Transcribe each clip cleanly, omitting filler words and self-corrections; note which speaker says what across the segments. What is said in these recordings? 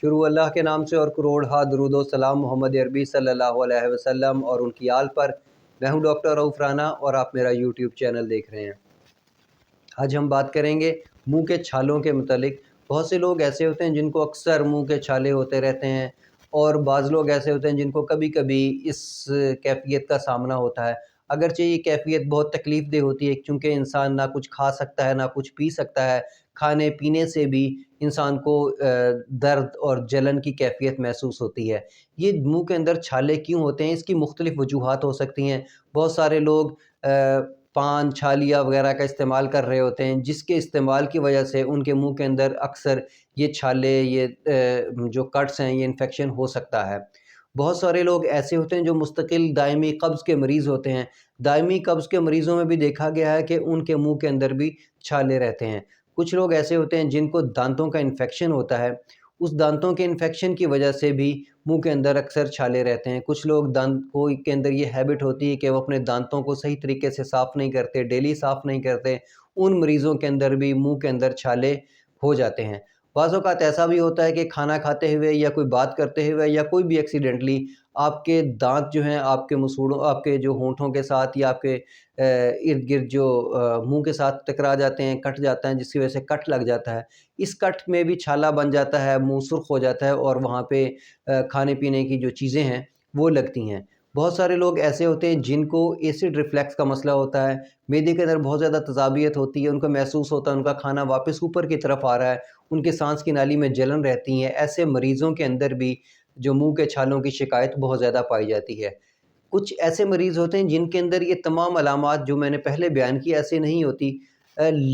Speaker 1: شروع اللہ کے نام سے اور کروڑ ہا درود و سلام محمد عربی صلی اللہ علیہ وسلم اور ان کی آل پر۔ میں ہوں ڈاکٹر رؤف رانا اور آپ میرا یوٹیوب چینل دیکھ رہے ہیں۔ آج ہم بات کریں گے منہ کے چھالوں کے متعلق۔ بہت سے لوگ ایسے ہوتے ہیں جن کو اکثر منہ کے چھالے ہوتے رہتے ہیں، اور بعض لوگ ایسے ہوتے ہیں جن کو کبھی کبھی اس کیفیت کا سامنا ہوتا ہے۔ اگرچہ یہ کیفیت بہت تکلیف دہ ہوتی ہے، چونکہ انسان نہ کچھ کھا سکتا ہے نہ کچھ پی سکتا ہے۔ کھانے پینے سے بھی انسان کو درد اور جلن کی کیفیت محسوس ہوتی ہے۔ یہ منہ کے اندر چھالے کیوں ہوتے ہیں؟ اس کی مختلف وجوہات ہو سکتی ہیں۔ بہت سارے لوگ پان، چھالیاں وغیرہ کا استعمال کر رہے ہوتے ہیں، جس کے استعمال کی وجہ سے ان کے منہ کے اندر اکثر یہ چھالے، یہ جو کٹس ہیں، یہ انفیکشن ہو سکتا ہے۔ بہت سارے لوگ ایسے ہوتے ہیں جو مستقل دائمی قبض کے مریض ہوتے ہیں۔ دائمی قبض کے مریضوں میں بھی دیکھا گیا ہے کہ ان کے منہ کے اندر بھی چھالے رہتے ہیں۔ کچھ لوگ ایسے ہوتے ہیں جن کو دانتوں کا انفیکشن ہوتا ہے، اس دانتوں کے انفیکشن کی وجہ سے بھی منہ کے اندر اکثر چھالے رہتے ہیں۔ کچھ لوگ دانتوں کے اندر یہ ہیبٹ ہوتی ہے کہ وہ اپنے دانتوں کو صحیح طریقے سے صاف نہیں کرتے، ڈیلی صاف نہیں کرتے، ان مریضوں کے اندر بھی منہ کے اندر چھالے ہو جاتے ہیں۔ بعض اوقات ایسا بھی ہوتا ہے کہ کھانا کھاتے ہوئے یا کوئی بات کرتے ہوئے یا کوئی بھی ایکسیڈنٹلی آپ کے دانت جو ہیں آپ کے مسوڑوں، آپ کے جو ہونٹوں کے ساتھ یا آپ کے ارد گرد جو منہ کے ساتھ ٹکرا جاتے ہیں، کٹ جاتا ہے، جس کی وجہ سے کٹ لگ جاتا ہے۔ اس کٹ میں بھی چھالا بن جاتا ہے، منہ سرخ ہو جاتا ہے اور وہاں پہ کھانے پینے کی جو چیزیں ہیں وہ لگتی ہیں۔ بہت سارے لوگ ایسے ہوتے ہیں جن کو ایسڈ ریفلیکس کا مسئلہ ہوتا ہے، معدے کے اندر بہت زیادہ تذابیت ہوتی ہے، ان کو محسوس ہوتا ہے ان کا کھانا واپس اوپر کی طرف آ رہا ہے، ان کے سانس کی نالی میں جلن رہتی ہیں۔ ایسے مریضوں کے اندر بھی جو منہ کے چھالوں کی شکایت بہت زیادہ پائی جاتی ہے۔ کچھ ایسے مریض ہوتے ہیں جن کے اندر یہ تمام علامات جو میں نے پہلے بیان کی ایسے نہیں ہوتی،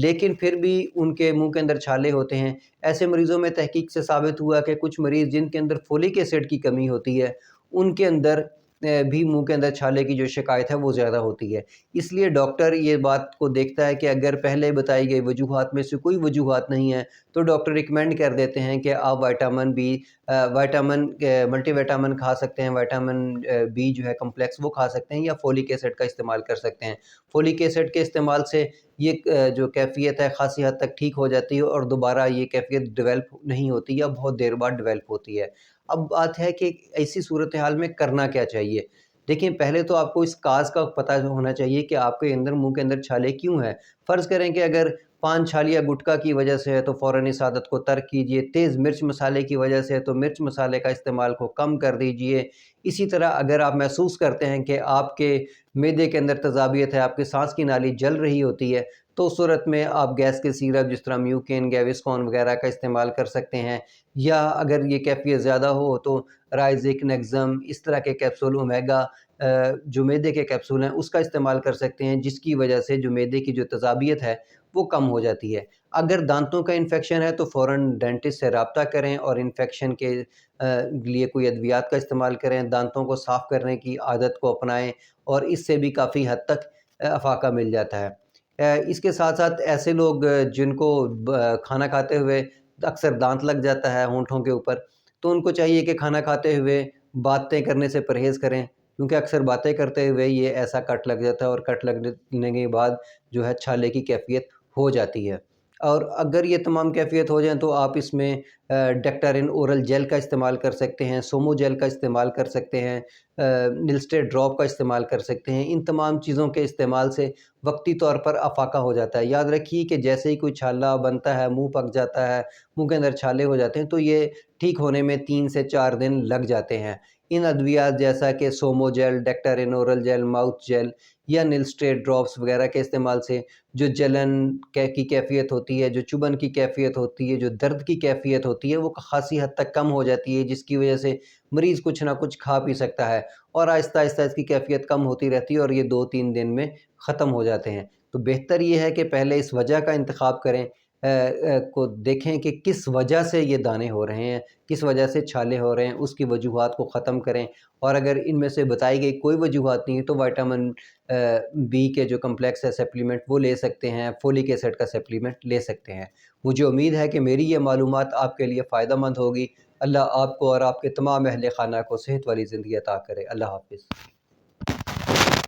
Speaker 1: لیکن پھر بھی ان کے منہ کے اندر چھالے ہوتے ہیں۔ ایسے مریضوں میں تحقیق سے ثابت ہوا کہ کچھ مریض جن کے اندر فولک ایسڈ کی کمی ہوتی ہے، ان کے اندر بھی منہ کے اندر چھالے کی جو شکایت ہے وہ زیادہ ہوتی ہے۔ اس لیے ڈاکٹر یہ بات کو دیکھتا ہے کہ اگر پہلے بتائی گئی وجوہات میں سے کوئی وجوہات نہیں ہے تو ڈاکٹر ریکمینڈ کر دیتے ہیں کہ آپ وائٹامن بی، ملٹی وائٹامن کھا سکتے ہیں، وائٹامن بی جو ہے کمپلیکس وہ کھا سکتے ہیں، یا فولک ایسڈ کا استعمال کر سکتے ہیں۔ فولک ایسڈ کے استعمال سے یہ جو کیفیت ہے خاصی حد تک ٹھیک ہو جاتی ہے اور دوبارہ یہ کیفیت ڈیولپ نہیں ہوتی یا بہت دیر بعد ڈیولپ ہوتی ہے۔ اب بات ہے کہ ایسی صورتحال میں کرنا کیا چاہیے۔ دیکھیں، پہلے تو آپ کو اس کاز کا پتہ ہونا چاہیے کہ آپ کے اندر منہ کے اندر چھالے کیوں ہیں۔ فرض کریں کہ اگر پان، چھالیہ، گٹکا کی وجہ سے ہے تو فوراً اس عادت کو ترک کیجیے۔ تیز مرچ مسالے کی وجہ سے ہے تو مرچ مسالے کا استعمال کو کم کر دیجیے۔ اسی طرح اگر آپ محسوس کرتے ہیں کہ آپ کے معدے کے اندر تذابیت ہے، آپ کی سانس کی نالی جل رہی ہوتی ہے، تو اس صورت میں آپ گیس کے سیرپ جس طرح میوکین، گیوسکون وغیرہ کا استعمال کر سکتے ہیں، یا اگر یہ کیفیت زیادہ ہو تو رائزک، نیکزم، اس طرح کے کیپسول، اومیگا جو معدے کے کیپسول ہیں اس کا استعمال کر سکتے ہیں، جس کی وجہ سے جو معدے کی جو تذابیت ہے وہ کم ہو جاتی ہے۔ اگر دانتوں کا انفیکشن ہے تو فوراً ڈینٹسٹ سے رابطہ کریں اور انفیکشن کے لیے کوئی ادویات کا استعمال کریں، دانتوں کو صاف کرنے کی عادت کو اپنائیں، اور اس سے بھی کافی حد تک افاقہ مل جاتا ہے۔ اس کے ساتھ ساتھ ایسے لوگ جن کو کھانا کھاتے ہوئے اکثر دانت لگ جاتا ہے ہونٹوں کے اوپر، تو ان کو چاہیے کہ کھانا کھاتے ہوئے باتیں کرنے سے پرہیز کریں، کیونکہ اکثر باتیں کرتے ہوئے یہ ایسا کٹ لگ جاتا ہے اور کٹ لگنے کے بعد جو ہے چھالے کی کیفیت ہو جاتی ہے۔ اور اگر یہ تمام کیفیت ہو جائیں تو آپ اس میں ڈیکٹارن اورل جیل کا استعمال کر سکتے ہیں، سومو جیل کا استعمال کر سکتے ہیں، نلسٹیٹ ڈراپ کا استعمال کر سکتے ہیں۔ ان تمام چیزوں کے استعمال سے وقتی طور پر افاقہ ہو جاتا ہے۔ یاد رکھیے کہ جیسے ہی کوئی چھالا بنتا ہے، منہ پک جاتا ہے، منہ کے اندر چھالے ہو جاتے ہیں، تو یہ ٹھیک ہونے میں 3 سے 4 دن لگ جاتے ہیں۔ ان ادویات جیسا کہ سومو gel, Daktarin oral gel, mouth gel یا نلسٹیٹ ڈراپس وغیرہ کے استعمال سے جو جلن کی کیفیت ہوتی ہے، جو چبھن کی کیفیت ہوتی ہے، جو درد کی کیفیت ہوتی ہے، وہ خاصی حد تک کم ہو جاتی ہے، جس کی وجہ سے مریض کچھ نہ کچھ کھا پی سکتا ہے، اور آہستہ آہستہ اس کی کیفیت کم ہوتی رہتی ہے اور یہ 2-3 دن میں ختم ہو جاتے ہیں۔ تو بہتر یہ ہے کہ پہلے اس وجہ کا انتخاب کریں، کو دیکھیں کہ کس وجہ سے یہ دانے ہو رہے ہیں، کس وجہ سے چھالے ہو رہے ہیں، اس کی وجوہات کو ختم کریں، اور اگر ان میں سے بتائی گئی کوئی وجوہات نہیں ہے تو وائٹامن بی کے جو کمپلیکس ہے سپلیمنٹ وہ لے سکتے ہیں، فولک ایسڈ کا سپلیمنٹ لے سکتے ہیں۔ مجھے امید ہے کہ میری یہ معلومات آپ کے لیے فائدہ مند ہوگی۔ اللہ آپ کو اور آپ کے تمام اہل خانہ کو صحت والی زندگی عطا کرے۔ اللہ حافظ۔